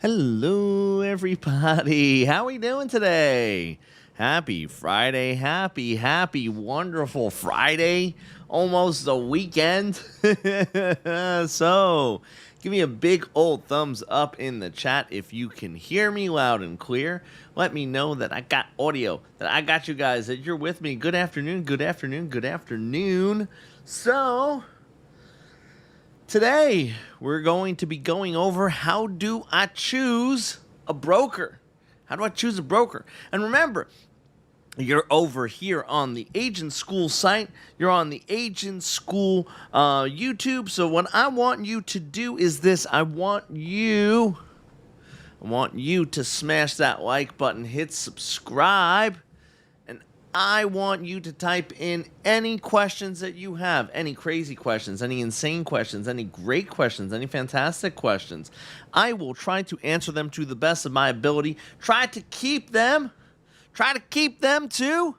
Hello, everybody. How we doing today? Happy Friday. Happy, wonderful Friday. Almost the weekend. So, give me a big old thumbs up in the chat if you can hear me loud and clear. Let me know that I got audio, that I got you guys, that you're with me. Good afternoon. So, today, we're going to be going over how do I choose a broker? How do I choose a broker? And remember, you're over here on the Agent School site. You're on the Agent School YouTube. So what I want you to do is this. I want you to smash that like button, hit subscribe. I want you to type in any questions that you have, any crazy questions, any insane questions, any great questions, any fantastic questions. I will try to answer them to the best of my ability. Try to keep them to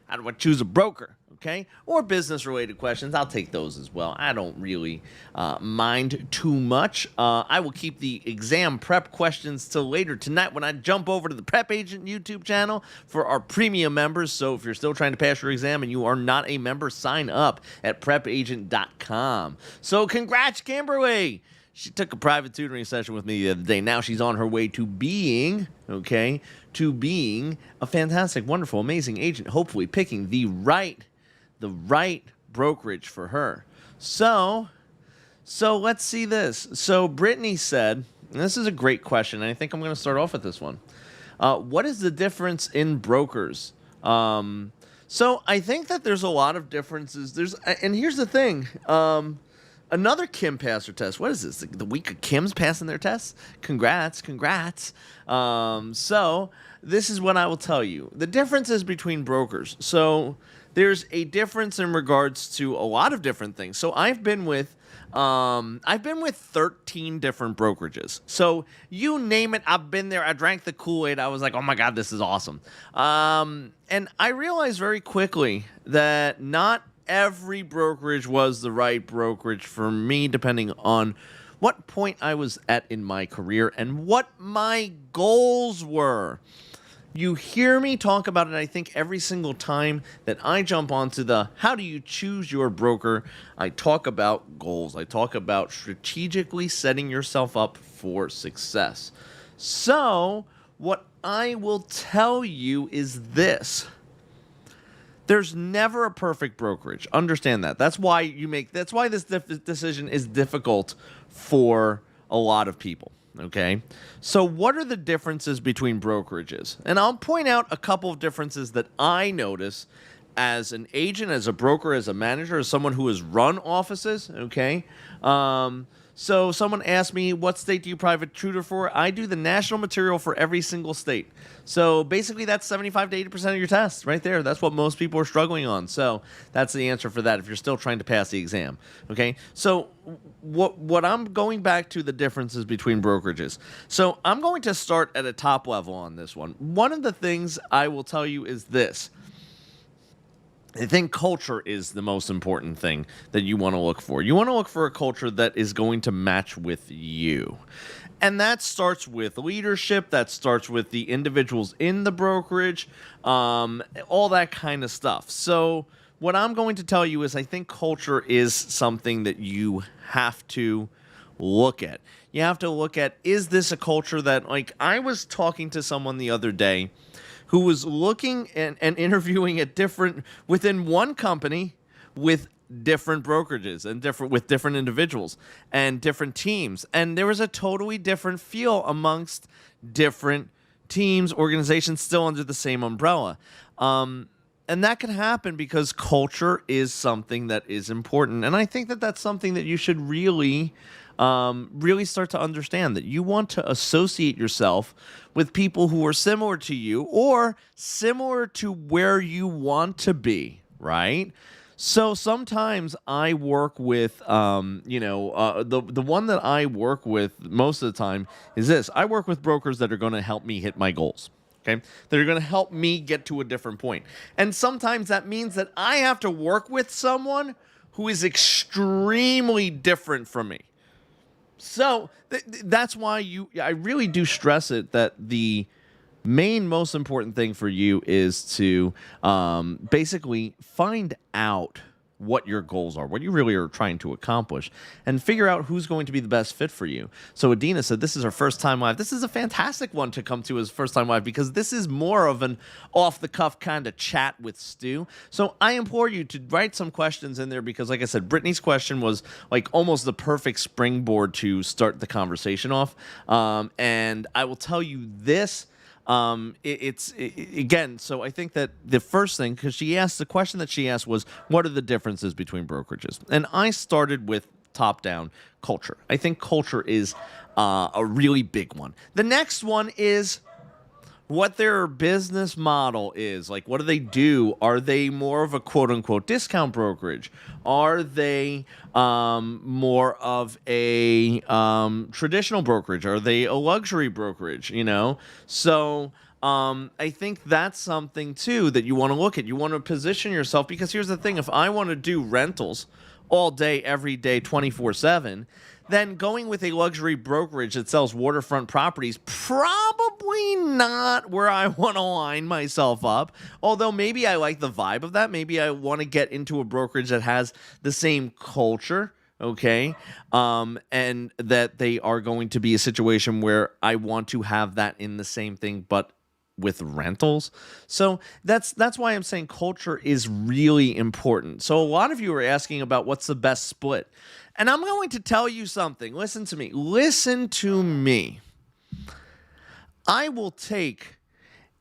how do I choose a broker, okay? Or business-related questions. I'll take those as well. I don't really mind too much. I will keep the exam prep questions till later tonight when I jump over to the Prep Agent YouTube channel for our premium members. So if you're still trying to pass your exam and you are not a member, sign up at prepagent.com. So congrats, Kimberly! She took a private tutoring session with me the other day. Now she's on her way to being, a fantastic, wonderful, amazing agent, hopefully picking the right brokerage for her. So let's see this. So Brittany said, and this is a great question, and I think I'm going to start off with this one. What is the difference in brokers? So I think that there's a lot of differences. And here's the thing. Another Kim passed her test. What is this? The week of Kim's passing their tests? Congrats. So this is what I will tell you. The differences between brokers. So there's a difference in regards to a lot of different things. So I've been with 13 different brokerages. So you name it, I've been there. I drank the Kool-Aid. I was like, oh my God, this is awesome. And I realized very quickly that not every brokerage was the right brokerage for me, depending on what point I was at in my career and what my goals were. You hear me talk about it, I think, every single time that I jump onto the how do you choose your broker, I talk about goals. I talk about strategically setting yourself up for success. So what I will tell you is this. There's never a perfect brokerage. Understand that. That's why this decision is difficult for a lot of people. Okay? So what are the differences between brokerages? And I'll point out a couple of differences that I notice as an agent, as a broker, as a manager, as someone who has run offices. Okay? So someone asked me, what state do you private tutor for? I do the national material for every single state. So basically that's 75 to 80% of your tests right there. That's what most people are struggling on. So that's the answer for that if you're still trying to pass the exam. Okay, so what I'm going back to the differences between brokerages. So I'm going to start at a top level on this one. One of the things I will tell you is this. I think culture is the most important thing that you want to look for. You want to look for a culture that is going to match with you. And that starts with leadership. That starts with the individuals in the brokerage, all that kind of stuff. So what I'm going to tell you is I think culture is something that you have to look at. You have to look at, is this a culture that, like, I was talking to someone the other day who was looking and interviewing at within one company with different brokerages and with different individuals and different teams. And there was a totally different feel amongst different teams, organizations still under the same umbrella. And that can happen because culture is something that is important. And I think that that's something that you should really start to understand, that you want to associate yourself with people who are similar to you or similar to where you want to be, right? So sometimes I work with, the one that I work with most of the time is this. I work with brokers that are going to help me hit my goals. Okay, that are going to help me get to a different point. And sometimes that means that I have to work with someone who is extremely different from me. So that's why I really do stress it that the main most important thing for you is to basically find out what your goals are, what you really are trying to accomplish, and figure out who's going to be the best fit for you. So Adina said this is her first time live. This is a fantastic one to come to as first time live because this is more of an off the cuff kind of chat with Stu. So I implore you to write some questions in there because, like I said, Brittany's question was like almost the perfect springboard to start the conversation off. And I will tell you this. Again, so I think that the first thing, because the question that she asked was, what are the differences between brokerages? And I started with top down culture. I think culture is a really big one. The next one is what their business model is. Like, what do they do? Are they more of a quote unquote discount brokerage? Are they more of a traditional brokerage? Are they a luxury brokerage? So I think that's something too that you want to look at. You want to position yourself, because here's the thing: if I want to do rentals all day, every day, 24/7, then going with a luxury brokerage that sells waterfront properties, probably not where I want to line myself up. Although maybe I like the vibe of that. Maybe I want to get into a brokerage that has the same culture, okay? And that they are going to be a situation where I want to have that in the same thing, but with rentals. So that's why I'm saying culture is really important. So a lot of you are asking about what's the best split. And I'm going to tell you something. Listen to me. Listen to me. I will take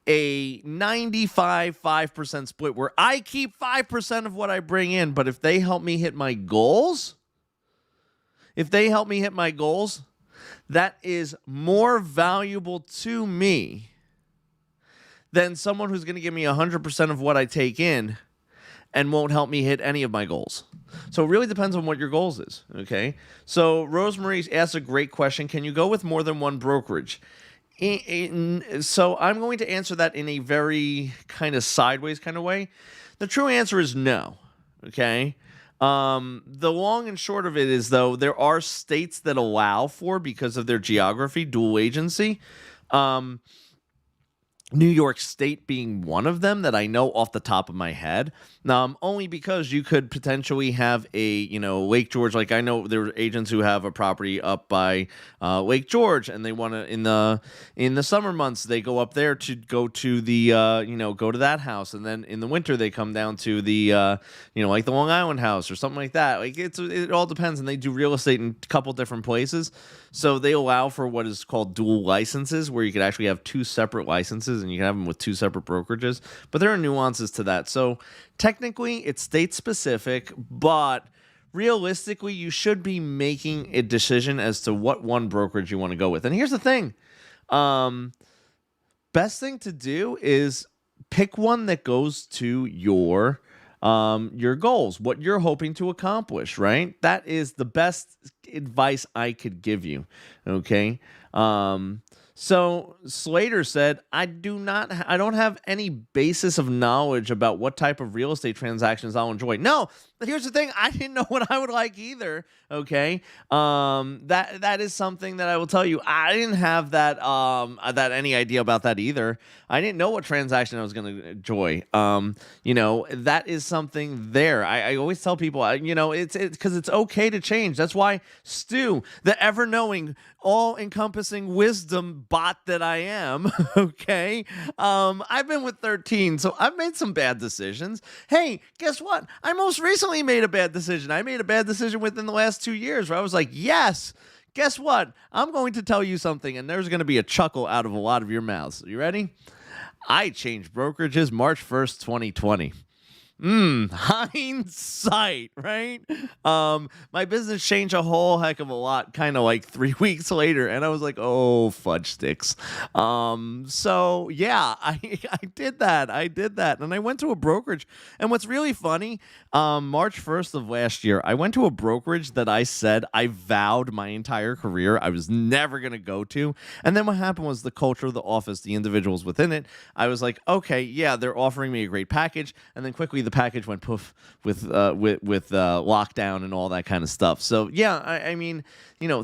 a 95% split where I keep 5% of what I bring in, but if they help me hit my goals, that is more valuable to me than someone who's going to give me 100% of what I take in and won't help me hit any of my goals. So it really depends on what your goals is, okay? So Rosemary asked a great question. Can you go with more than one brokerage? So I'm going to answer that in a very kind of sideways kind of way. The true answer is no, okay? The long and short of it is, though, there are states that allow for, because of their geography, dual agency. New York State being one of them that I know off the top of my head. Only because you could potentially have a, Lake George. Like, I know there are agents who have a property up by Lake George, and they want to, in the summer months, they go up there to go to the, go to that house. And then in the winter, they come down to the, like the Long Island house or something like that. Like, it all depends. And they do real estate in a couple different places. So they allow for what is called dual licenses, where you could actually have two separate licenses and you can have them with two separate brokerages. But there are nuances to that. So technically, it's state specific, but realistically, you should be making a decision as to what one brokerage you want to go with. And here's the thing. Best thing to do is pick one that goes to your goals, what you're hoping to accomplish, right? That is the best advice I could give you, okay? So Slater said, I don't have any basis of knowledge about what type of real estate transactions I'll enjoy. No, but here's the thing. I didn't know what I would like either. Okay. That is something that I will tell you. I didn't have that any idea about that either. I didn't know what transaction I was going to enjoy. That is something there. I always tell people, it's because it's okay to change. That's why Stu, the ever knowing, all encompassing wisdom bot that I am. Okay. I've been with 13, so I've made some bad decisions. Hey, guess what? I most recently made a bad decision. I made a bad decision within the last 2 years where I was like, yes, guess what? I'm going to tell you something, and there's going to be a chuckle out of a lot of your mouths. You ready? I changed brokerages March 1st, 2020. Hindsight, right? My business changed a whole heck of a lot kind of like 3 weeks later, and I was like, oh, fudge sticks. So yeah, I did that. And I went to a brokerage. And what's really funny, March 1st of last year, I went to a brokerage that I said I vowed my entire career I was never going to go to. And then what happened was the culture of the office, the individuals within it, I was like, okay, yeah, they're offering me a great package. And then quickly the package went poof with lockdown and all that kind of stuff. So yeah, I mean,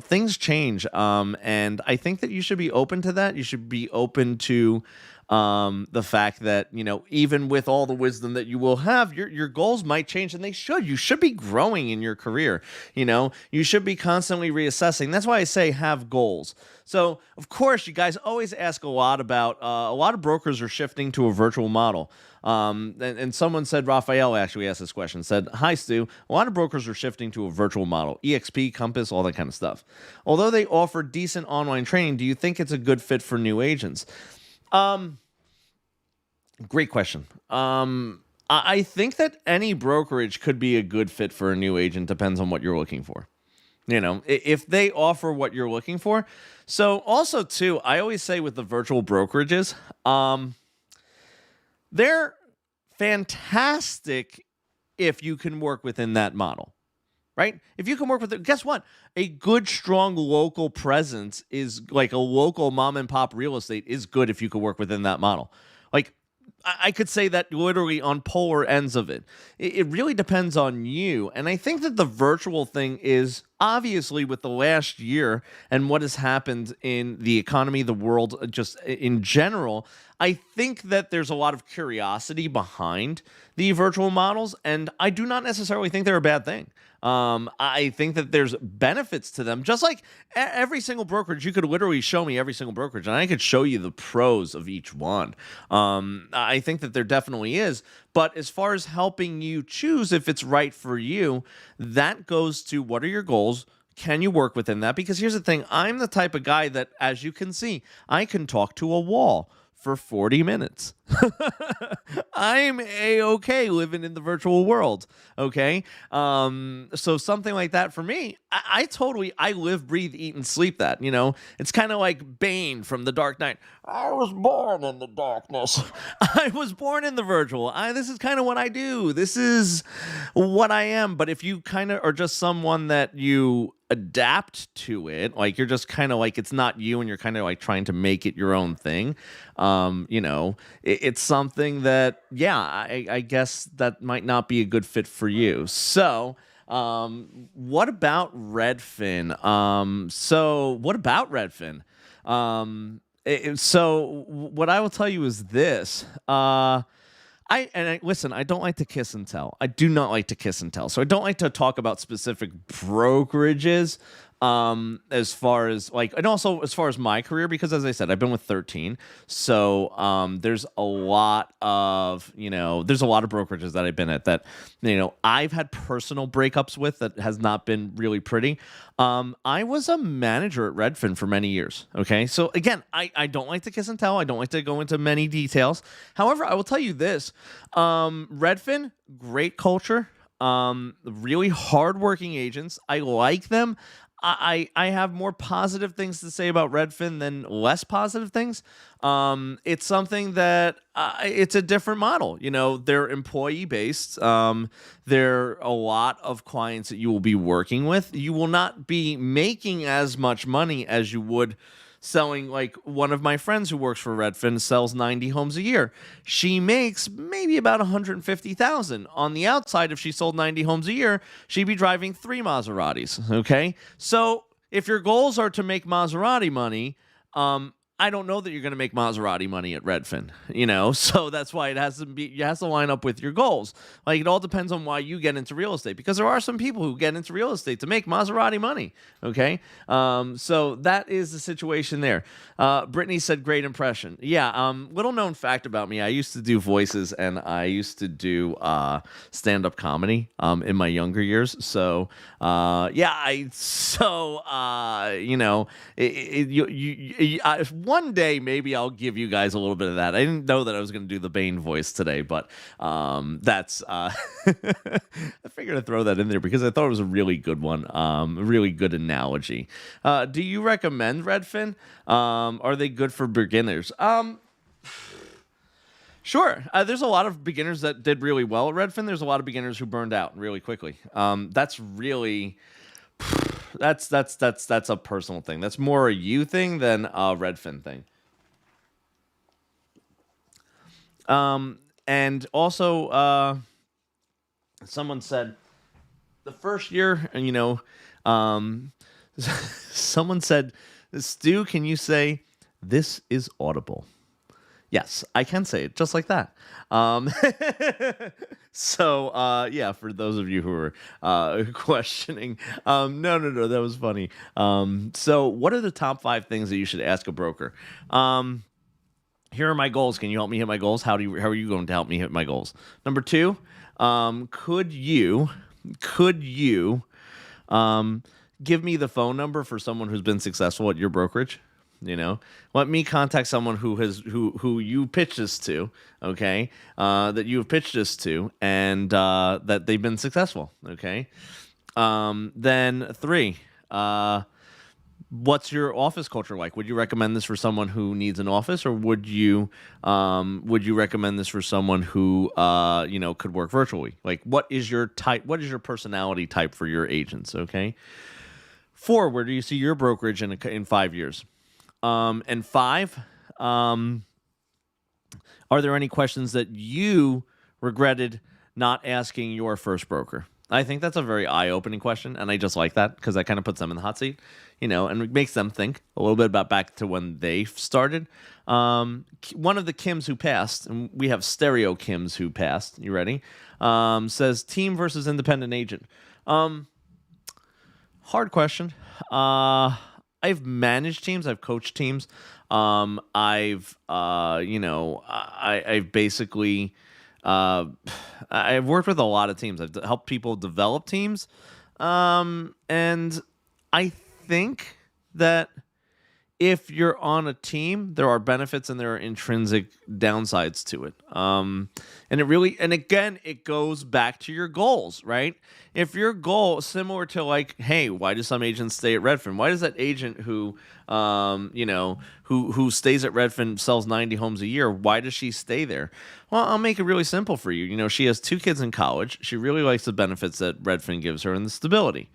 things change, and I think that you should be open to that. You should be open to the fact that even with all the wisdom that you will have, your goals might change, and they should. You should be growing in your career. You should be constantly reassessing. That's why I say have goals. So of course, you guys always ask a lot about a lot of brokers are shifting to a virtual model. And someone said, Raphael actually asked this question, said, "Hi Stu, a lot of brokers are shifting to a virtual model, EXP, Compass, all that kind of stuff. Although they offer decent online training, do you think it's a good fit for new agents?" Great question. I think that any brokerage could be a good fit for a new agent. Depends on what you're looking for. If they offer what you're looking for. So also too, I always say with the virtual brokerages, they're fantastic if you can work within that model. Right? If you can work with it, guess what? A good, strong local presence is like a local mom and pop real estate is good if you could work within that model. Like, I could say that literally on polar ends of it. It really depends on you. And I think that the virtual thing is obviously with the last year and what has happened in the economy, the world, just in general, I think that there's a lot of curiosity behind the virtual models, and I do not necessarily think they're a bad thing. I think that there's benefits to them. Just like every single brokerage, you could literally show me every single brokerage, and I could show you the pros of each one. I think that there definitely is. But as far as helping you choose if it's right for you, that goes to what are your goals? Can you work within that? Because here's the thing. I'm the type of guy that, as you can see, I can talk to a wall for 40 minutes. I'm A-okay living in the virtual world, okay? So something like that for me, I totally, I live, breathe, eat, and sleep that, It's kind of like Bane from The Dark Knight. I was born in the darkness. I was born in the virtual. This is kind of what I do. This is what I am. But if you kind of are just someone that you adapt to it, like you're just kind of like it's not you and you're kind of like trying to make it your own thing, it's something that, yeah, I guess that might not be a good fit for you. So what about Redfin? So what I will tell you is this. Listen, I don't like to kiss and tell. I do not like to kiss and tell. So I don't like to talk about specific brokerages as far as and also as far as my career, because as I said, I've been with 13. So there's a lot of, there's a lot of brokerages that I've been at that, I've had personal breakups with that has not been really pretty. I was a manager at Redfin for many years. Okay. So again, I don't like to kiss and tell. I don't like to go into many details. However, I will tell you this, Redfin, great culture, really hardworking agents. I like them. I have more positive things to say about Redfin than less positive things. It's something that it's a different model. They're employee based. There are a lot of clients that you will be working with. You will not be making as much money as you would selling, like one of my friends who works for Redfin sells 90 homes a year. She makes maybe about $150,000 on the outside. If she sold 90 homes a year, she'd be driving 3 Maseratis. Okay. So if your goals are to make Maserati money, I don't know that you're going to make Maserati money at Redfin, so that's why it has to line up with your goals. Like, it all depends on why you get into real estate, because there are some people who get into real estate to make Maserati money. Okay. So that is the situation there. Brittany said, great impression. Yeah. Little known fact about me. I used to do voices and I used to do, stand-up comedy, in my younger years. So, one day maybe I'll give you guys a little bit of that. I didn't know that I was going to do the Bane voice today, but that's I figured I'd throw that in there because I thought it was a really good one, a really good analogy. Do you recommend Redfin? Are they good for beginners? Sure. There's a lot of beginners that did really well at Redfin. There's a lot of beginners who burned out really quickly. That's really... That's a personal thing. That's more a you thing than a Redfin thing. And also, Someone said the first year, and someone said, Stu, can you say this is audible? Yes, I can say it just like that. Um, yeah, for those of you who are questioning, no, that was funny. So, what are the top 5 things that you should ask a broker? Here are my goals. Can you help me hit my goals? How are you going to help me hit my goals? Number 2, could you um, give me the phone number for someone who's been successful at your brokerage? Let me contact someone who you pitched this to, okay? That you have pitched this to, and that they've been successful, okay? Then 3, what's your office culture like? Would you recommend this for someone who needs an office, or would you recommend this for someone who could work virtually? Like, what is your type? What is your personality type for your agents? Okay. 4, where do you see your brokerage in 5 years? And 5, are there any questions that you regretted not asking your first broker? I think that's a very eye-opening question, and I just like that because that kind of puts them in the hot seat, and it makes them think a little bit about back to when they started. One of the Kims who passed, and we have stereo Kims who passed. You ready? Says team versus independent agent. Hard question. I've managed teams. I've coached teams. I've basically, I've worked with a lot of teams. I've helped people develop teams. And I think that if you're on a team, there are benefits and there are intrinsic downsides to it. And again, it goes back to your goals, right? If your goal, similar to like, hey, why do some agents stay at Redfin? Why does that agent who stays at Redfin sells 90 homes a year? Why does she stay there? Well, I'll make it really simple for you. She has 2 kids in college. She really likes the benefits that Redfin gives her and the stability.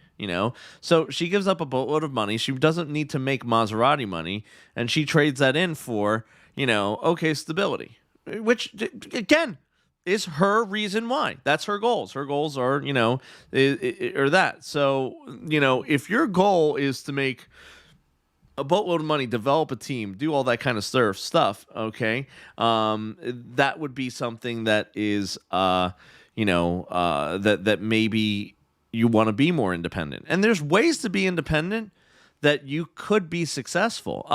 So she gives up a boatload of money. She doesn't need to make Maserati money, and she trades that in for, stability, which, again, is her reason why. That's her goals. Her goals are, or that. So, if your goal is to make a boatload of money, develop a team, do all that kind of stuff, okay, that would be something that is, that maybe you want to be more independent. And there's ways to be independent that you could be successful.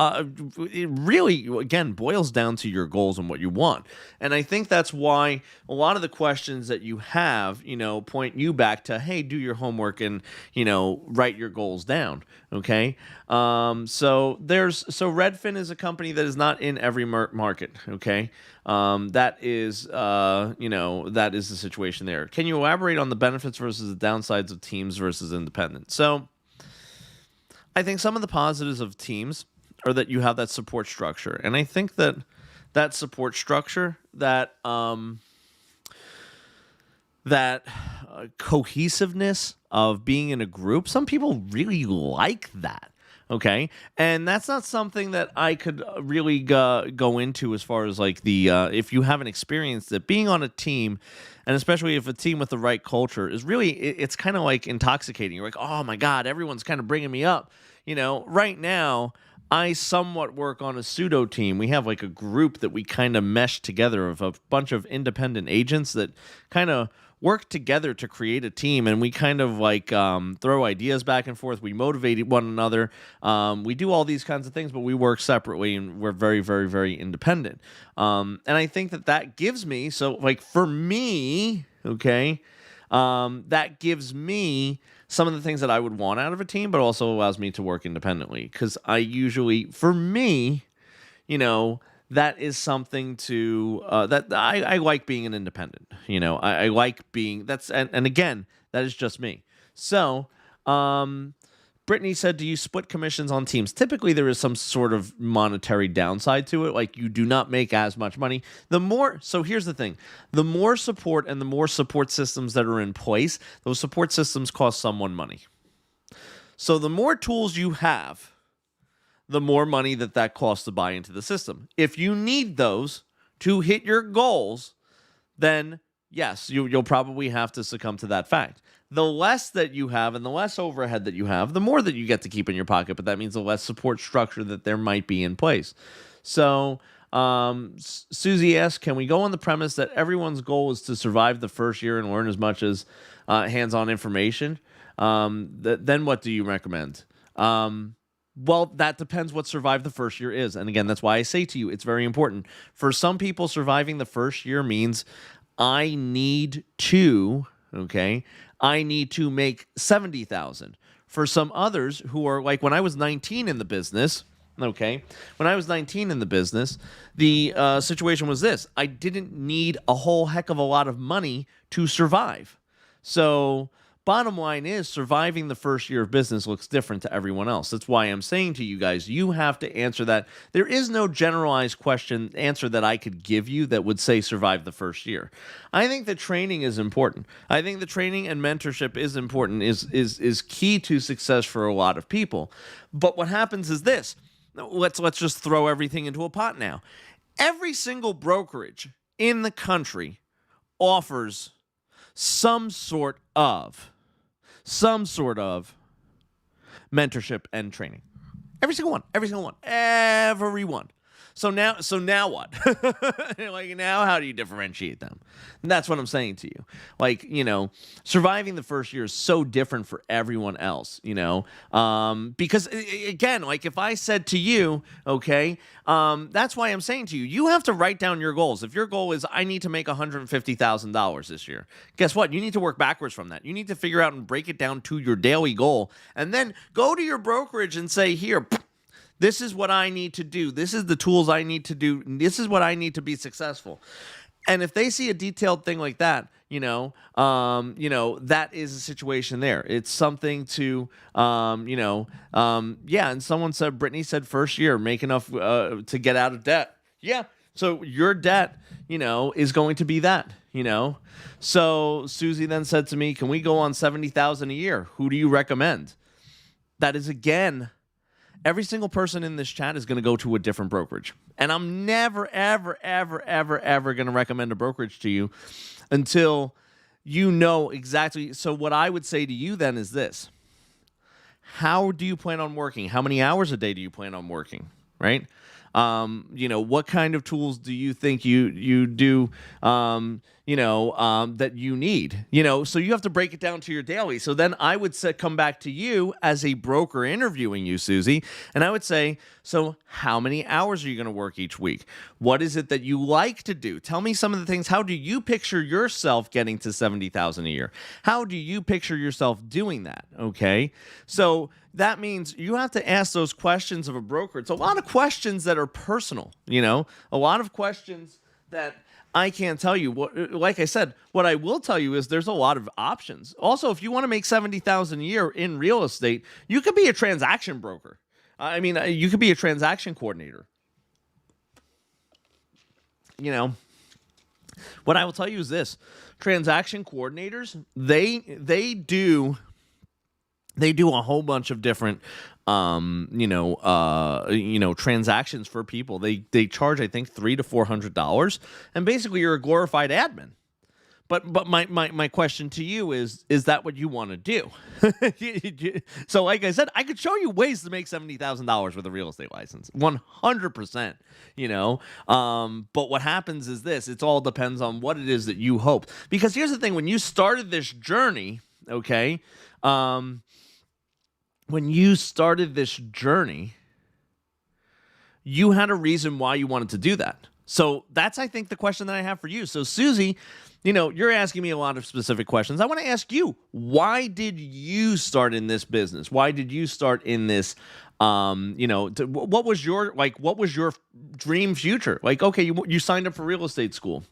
It really, again, boils down to your goals and what you want. And I think that's why a lot of the questions that you have, point you back to, hey, do your homework and, write your goals down. Okay. So Redfin is a company that is not in every market. Okay. That is the situation there. Can you elaborate on the benefits versus the downsides of teams versus independent? So I think some of the positives of teams are that you have that support structure. And I think that support structure, that cohesiveness of being in a group, some people really like that. Okay. And that's not something that I could really go into as far as like if you haven't experienced it, being on a team, and especially if a team with the right culture is really, it's kind of like intoxicating. You're like, oh my God, everyone's kind of bringing me up. Right now, I somewhat work on a pseudo team. We have like a group that we kind of mesh together of a bunch of independent agents that kind of work together to create a team, and we kind of like throw ideas back and forth. We motivate one another. We do all these kinds of things, but we work separately, and we're very, very, very independent. And I think that gives me, so like for me, okay, that gives me some of the things that I would want out of a team, but also allows me to work independently. Because I usually, for me, that is something to that I like being an independent. I like being and again, that is just me. So, Brittany said, do you split commissions on teams? Typically, there is some sort of monetary downside to it. Like, you do not make as much money. So here's the thing. The more support and the more support systems that are in place, those support systems cost someone money. So the more tools you have, the more money that costs to buy into the system. If you need those to hit your goals, then yes, you'll probably have to succumb to that fact. The less that you have and the less overhead that you have, the more that you get to keep in your pocket, but that means the less support structure that there might be in place. So, Susie asks, can we go on the premise that everyone's goal is to survive the first year and learn as much as hands-on information? Then what do you recommend? Well, that depends what survive the first year is. And again, that's why I say to you, it's very important. For some people, surviving the first year means I need to make 70,000. For some others who are like when I was 19 in the business, the situation was this. I didn't need a whole heck of a lot of money to survive. So bottom line is surviving the first year of business looks different to everyone else. That's why I'm saying to you guys, you have to answer that. There is no generalized answer that I could give you that would say survive the first year. I think the training is important. I think the training and mentorship is important, is key to success for a lot of people. But what happens is this. Let's just throw everything into a pot now. Every single brokerage in the country offers some sort of mentorship and training. Every single one. So now what? Like, now how do you differentiate them? And that's what I'm saying to you. Like, surviving the first year is so different for everyone else, because again, like if I said to you, that's why I'm saying to you, you have to write down your goals. If your goal is, I need to make $150,000 this year, guess what? You need to work backwards from that. You need to figure out and break it down to your daily goal, and then go to your brokerage and say, here, this is what I need to do. This is the tools I need to do. This is what I need to be successful. And if they see a detailed thing like that, that is a situation there. It's something to, And someone said, Brittany said, first year, make enough to get out of debt. Yeah. So your debt, is going to be that, So Susie then said to me, can we go on 70,000 a year? Who do you recommend? That is, again, every single person in this chat is going to go to a different brokerage. And I'm never, ever, ever, ever, ever going to recommend a brokerage to you until you know exactly. So what I would say to you then is this. How do you plan on working? How many hours a day do you plan on working, right? What kind of tools do you think you do, that you need, so you have to break it down to your daily. So then I would come back to you as a broker interviewing you, Susie, and I would say, so how many hours are you going to work each week? What is it that you like to do? Tell me some of the things. How do you picture yourself getting to 70,000 a year? How do you picture yourself doing that? Okay. So that means you have to ask those questions of a broker. It's a lot of questions that are personal, a lot of questions that I can't tell you. Like I said, what I will tell you is there's a lot of options. Also, if you want to make 70,000 a year in real estate, you could be a transaction broker. You could be a transaction coordinator. What I will tell you is this: transaction coordinators, they do a whole bunch of different transactions for people. They charge, I think, $300 to $400, and basically you're a glorified admin. But my question to you is that what you want to do? So like I said, I could show you ways to make $70,000 with a real estate license, 100%. But what happens is this: it all depends on what it is that you hope. Because here's the thing: when you started this journey, you had a reason why you wanted to do that. So that's, I think, the question that I have for you. So Susie, you're asking me a lot of specific questions. I want to ask you, why did you start in this business? Why did you start in this? What was your dream future? Like, okay, you signed up for real estate school.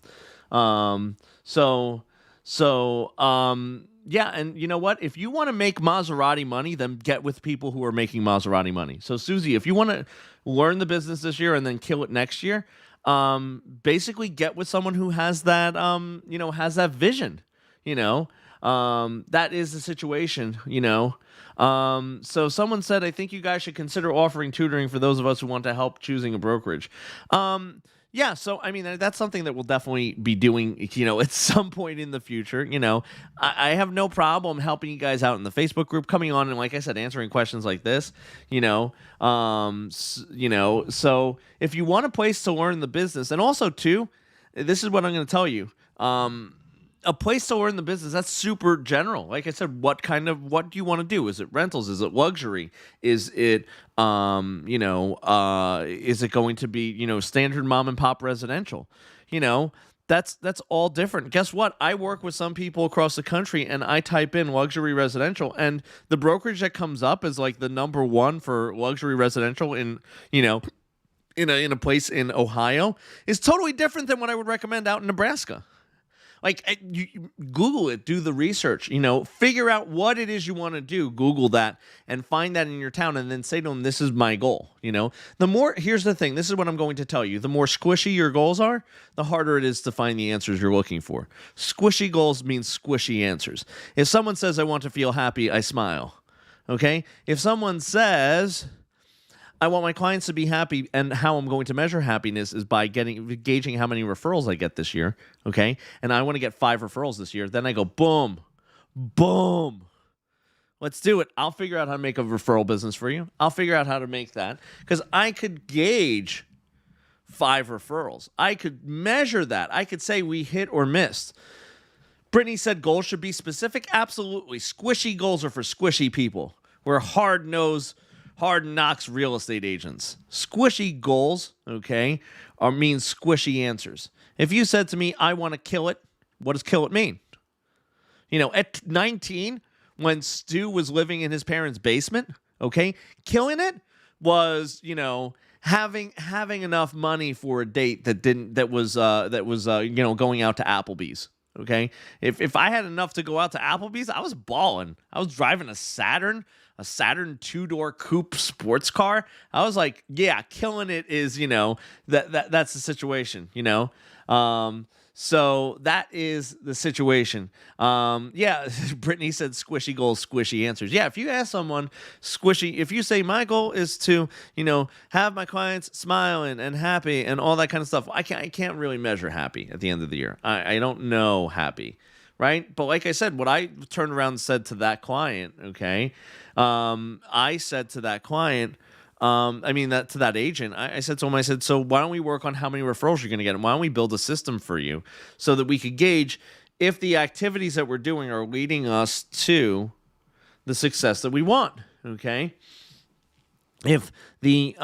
Yeah, and you know what? If you want to make Maserati money, then get with people who are making Maserati money. So Susie, if you want to learn the business this year and then kill it next year, basically get with someone who has that, has that vision. That is the situation. So someone said, I think you guys should consider offering tutoring for those of us who want to help choosing a brokerage. Yeah, so I mean that's something that we'll definitely be doing, at some point in the future. I have no problem helping you guys out in the Facebook group, coming on and, like I said, answering questions like this. So if you want a place to learn the business, and also too, this is what I'm going to tell you. A place to learn the business, that's super general. Like I said, what do you want to do? Is it rentals? Is it luxury? Is it is it going to be, standard mom and pop residential? That's all different. Guess what? I work with some people across the country, and I type in luxury residential, and the brokerage that comes up is like the number one for luxury residential in a place in Ohio is totally different than what I would recommend out in Nebraska. Like, you Google it, do the research, figure out what it is you want to do, Google that, and find that in your town, and then say to them, this is my goal, here's the thing, this is what I'm going to tell you, the more squishy your goals are, the harder it is to find the answers you're looking for. Squishy goals means squishy answers. If someone says, I want to feel happy, I smile, okay? If someone says, I want my clients to be happy, and how I'm going to measure happiness is by gauging how many referrals I get this year, okay? And I want to get 5 referrals this year. Then I go, boom, boom. Let's do it. I'll figure out how to make a referral business for you. I'll figure out how to make that, because I could gauge 5 referrals. I could measure that. I could say we hit or missed. Brittany said goals should be specific. Absolutely. Squishy goals are for squishy people. We're hard knocks real estate agents. Squishy goals, okay, mean squishy answers. If you said to me, I want to kill it, what does kill it mean? At 19, when Stu was living in his parents' basement, okay, killing it was, having enough money for a date that was going out to Applebee's. Okay, if I had enough to go out to Applebee's, I was balling. I was driving a Saturn 2-door coupe sports car. I was like, yeah, killing it is, that's the situation, so that is the situation. Yeah, Brittany said squishy goals, squishy answers. Yeah, if you ask someone if you say my goal is to, have my clients smiling and happy and all that kind of stuff, I can't really measure happy at the end of the year. I don't know happy, right? But like I said, what I turned around and said to that client, okay, I said to that client, to that agent, I said to him, so why don't we work on how many referrals you're going to get? And why don't we build a system for you so that we could gauge if the activities that we're doing are leading us to the success that we want, okay? If the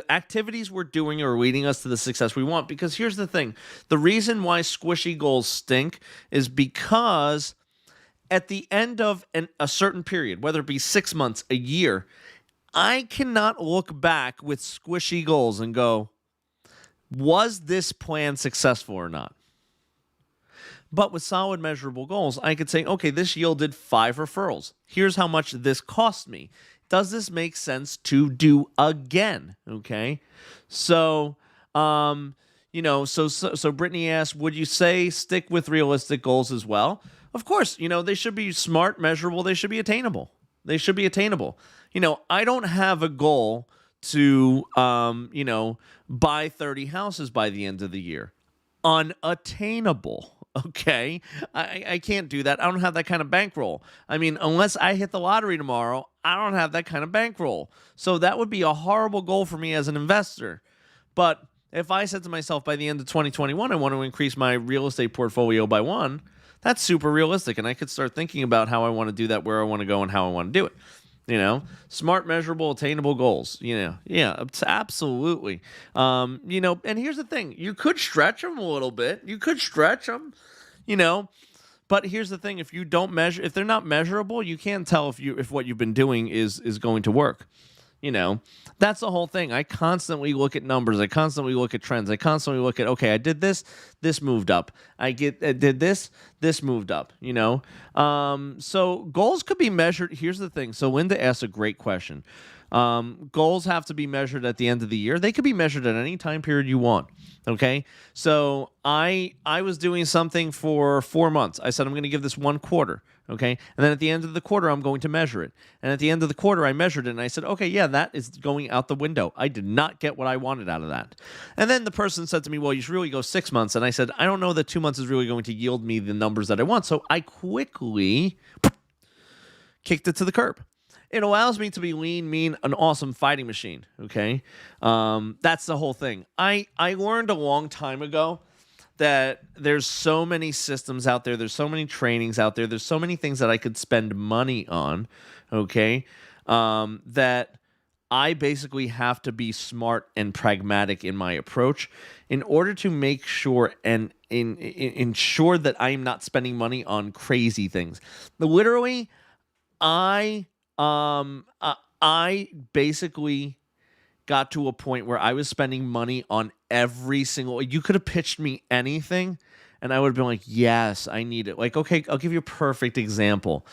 activities we're doing are leading us to the success we want. Because here's the thing. The reason why squishy goals stink is because at the end of a certain period, whether it be 6 months, a year, I cannot look back with squishy goals and go, was this plan successful or not? But with solid measurable goals, I could say, okay, this yielded 5 referrals. Here's how much this cost me. Does this make sense to do again? Okay. So, so Brittany asked, would you say stick with realistic goals as well? Of course, they should be smart, measurable. They should be attainable. I don't have a goal to, buy 30 houses by the end of the year. Unattainable. Okay. I can't do that. I don't have that kind of bankroll. Unless I hit the lottery tomorrow, I don't have that kind of bankroll. So that would be a horrible goal for me as an investor. But if I said to myself by the end of 2021, I want to increase my real estate portfolio by 1, that's super realistic. And I could start thinking about how I want to do that, where I want to go, and how I want to do it. Smart, measurable, attainable goals. Yeah, absolutely. And here's the thing. You could stretch them a little bit. But here's the thing. If you don't measure, if they're not measurable, you can't tell if what you've been doing is going to work. That's the whole thing. I constantly look at numbers. I constantly look at trends. I constantly look at, okay, I did this moved up. I did this moved up, So goals could be measured. Here's the thing. So Linda asked a great question. Goals have to be measured at the end of the year. They could be measured at any time period you want. Okay, so I was doing something for 4 months. I said I'm going to give this 1 quarter. Okay, and then at the end of the quarter I'm going to measure it. And at the end of the quarter I measured it and I said, okay, yeah, that is going out the window. I did not get what I wanted out of that. And then the person said to me, well, you should really go 6 months. And I said, I don't know that 2 months is really going to yield me the numbers that I want. So I quickly kicked it to the curb. It allows me to be lean, mean, an awesome fighting machine, okay? That's the whole thing. I learned a long time ago that there's so many systems out there, there's so many trainings out there, there's so many things that I could spend money on, okay, that I basically have to be smart and pragmatic in my approach in order to make sure and ensure that I'm not spending money on crazy things. Literally, I basically got to a point where I was spending money on every single. You could have pitched me anything, and I would have been like, "Yes, I need it." Like, okay, I'll give you a perfect example.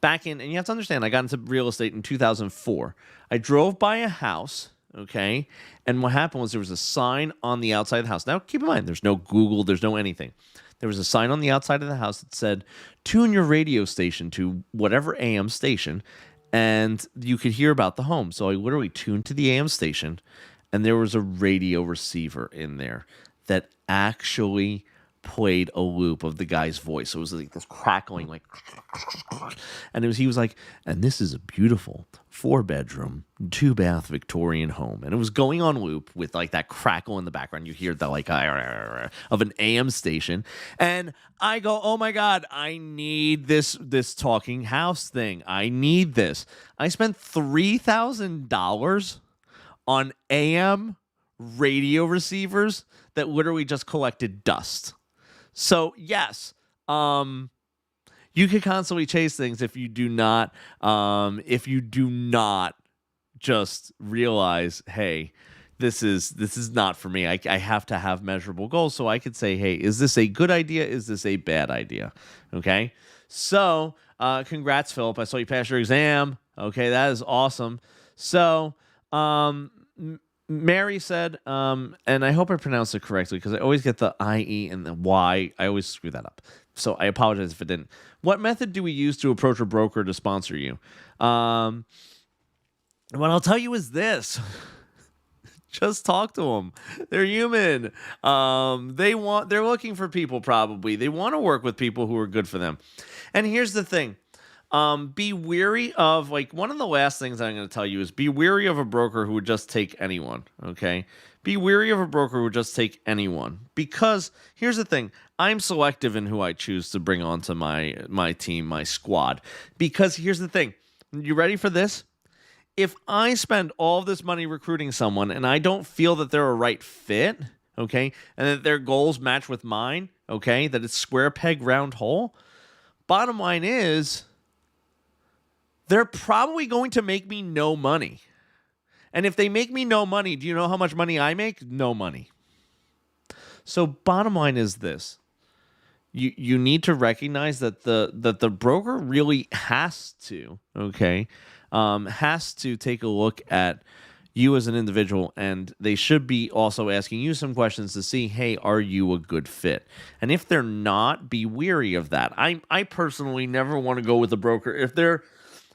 And you have to understand, I got into real estate in 2004. I drove by a house, okay, and what happened was there was a sign on the outside of the house. Now, keep in mind, there's no Google, there's no anything. There was a sign on the outside of the house that said, "Tune your radio station to whatever AM station." And you could hear about the home. So I literally tuned to the AM station, and there was a radio receiver in there that actually played a loop of the guy's voice. So it was like this crackling, like, and he was like, "And this is a beautiful 4-bedroom, 2-bath Victorian home." And it was going on loop with like that crackle in the background. You hear that like of an AM station. And I go, "Oh my God, I need this talking house thing. I need this." I spent $3,000 on AM radio receivers that literally just collected dust. So yes, you can constantly chase things if you do not just realize, hey, this is not for me. I have to have measurable goals so I could say, hey, is this a good idea? Is this a bad idea? Okay. So congrats, Philip. I saw you pass your exam. Okay, that is awesome. So Mary said, and I hope I pronounced it correctly because I always get the IE and the Y. I always screw that up. So I apologize if it didn't. What method do we use to approach a broker to sponsor you? What I'll tell you is this. Just talk to them. They're human. They're looking for people probably. They want to work with people who are good for them. And here's the thing. Be weary of, like, one of the last things I'm going to tell you is be weary of a broker who would just take anyone, okay? Be weary of a broker who would just take anyone. Because here's the thing. I'm selective in who I choose to bring onto my team, my squad. Because here's the thing. You ready for this? If I spend all of this money recruiting someone and I don't feel that they're a right fit, okay, and that their goals match with mine, okay, that it's square peg, round hole, bottom line is they're probably going to make me no money. And if they make me no money, do you know how much money I make? No money. So bottom line is this. You need to recognize that the broker really has to, okay, has to take a look at you as an individual, and they should be also asking you some questions to see, hey, are you a good fit? And if they're not, be weary of that. I personally never want to go with a broker if they're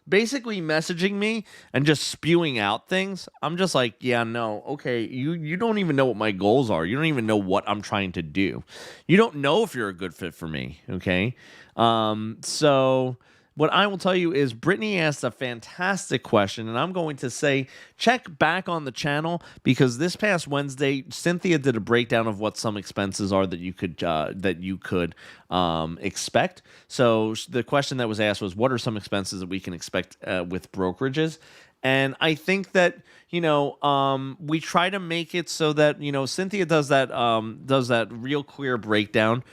basically messaging me and just spewing out things. I'm just like, yeah, no, okay, you don't even know what my goals are. You don't even know what I'm trying to do. You don't know if you're a good fit for me, okay? So what I will tell you is Brittany asked a fantastic question, and I'm going to say check back on the channel because this past Wednesday, Cynthia did a breakdown of what some expenses are that you could expect. So the question that was asked was, what are some expenses that we can expect with brokerages? And I think that, we try to make it so that, Cynthia does that real clear breakdown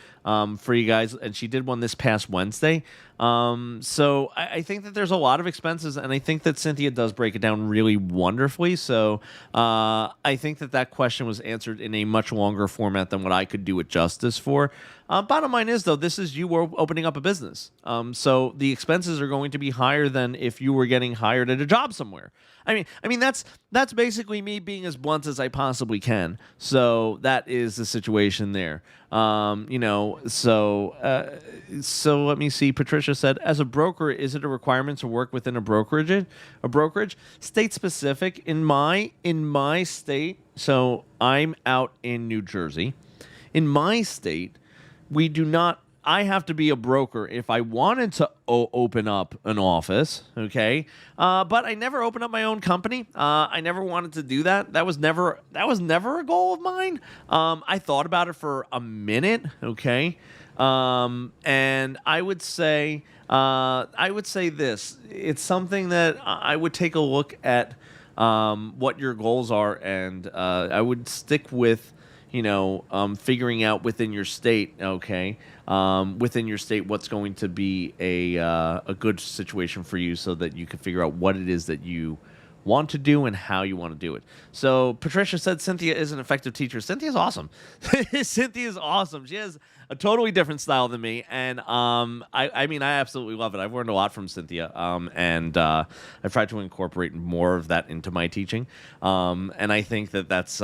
for you guys. And she did one this past Wednesday. So I think that there's a lot of expenses, and I think that Cynthia does break it down really wonderfully. So I think that question was answered in a much longer format than what I could do it justice for. Bottom line is, though, this is you opening up a business. So the expenses are going to be higher than if you were getting hired at a job somewhere. somewhere. I mean that's basically me being as blunt as I possibly can. So that is the situation there. So let me see. Patricia said, as a broker, is it a requirement to work within a brokerage? A brokerage, state specific. In my state, so I'm out in New Jersey. In my state, we do not. I have to be a broker if I wanted to open up an office, okay? But I never opened up my own company. I never wanted to do that. That was never a goal of mine. I thought about it for a minute, okay? And I would say this. It's something that I would take a look at what your goals are, and I would stick with figuring out within your state, okay, within your state, what's going to be a good situation for you, so that you can figure out what it is that you want to do and how you want to do it. So Patricia said Cynthia is an effective teacher. Cynthia's awesome. Cynthia's awesome. She has a totally different style than me, and I mean, I absolutely love it. I've learned a lot from Cynthia, and I've tried to incorporate more of that into my teaching. And I think that's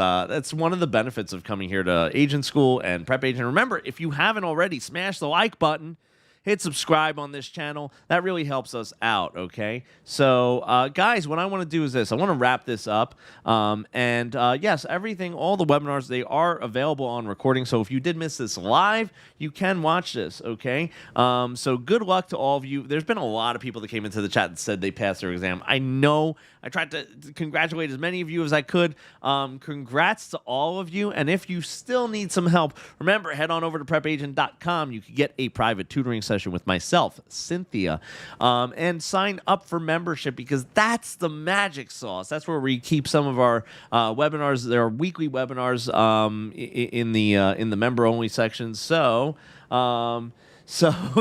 one of the benefits of coming here to agent school and prep agent. Remember, if you haven't already, smash the like button. Hit subscribe on this channel. That really helps us out, okay? So, guys, what I want to do is this. I want to wrap this up. Yes, all the webinars, they are available on recording. So if you did miss this live, you can watch this, okay? So good luck to all of you. There's been a lot of people that came into the chat and said they passed their exam. I know. I tried to congratulate as many of you as I could. Congrats to all of you. And if you still need some help, remember, head on over to prepagent.com. You can get a private tutoring session with myself, Cynthia, and sign up for membership, because that's the magic sauce. That's where we keep some of our webinars. There are weekly webinars in the member only section. So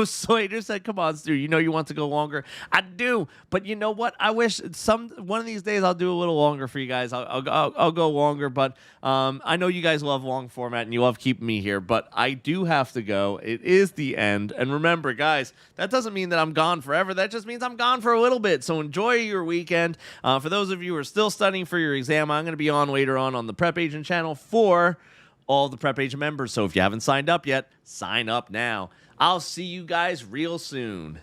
Slater said, come on, Stu, you want to go longer. I do, but you know what? I wish one of these days I'll do a little longer for you guys. I'll go longer, but I know you guys love long format and you love keeping me here, but I do have to go. It is the end. And remember, guys, that doesn't mean that I'm gone forever. That just means I'm gone for a little bit. So enjoy your weekend. For those of you who are still studying for your exam, I'm going to be on later on the Prep Agent channel for all the Prep Agent members. So if you haven't signed up yet, sign up now. I'll see you guys real soon.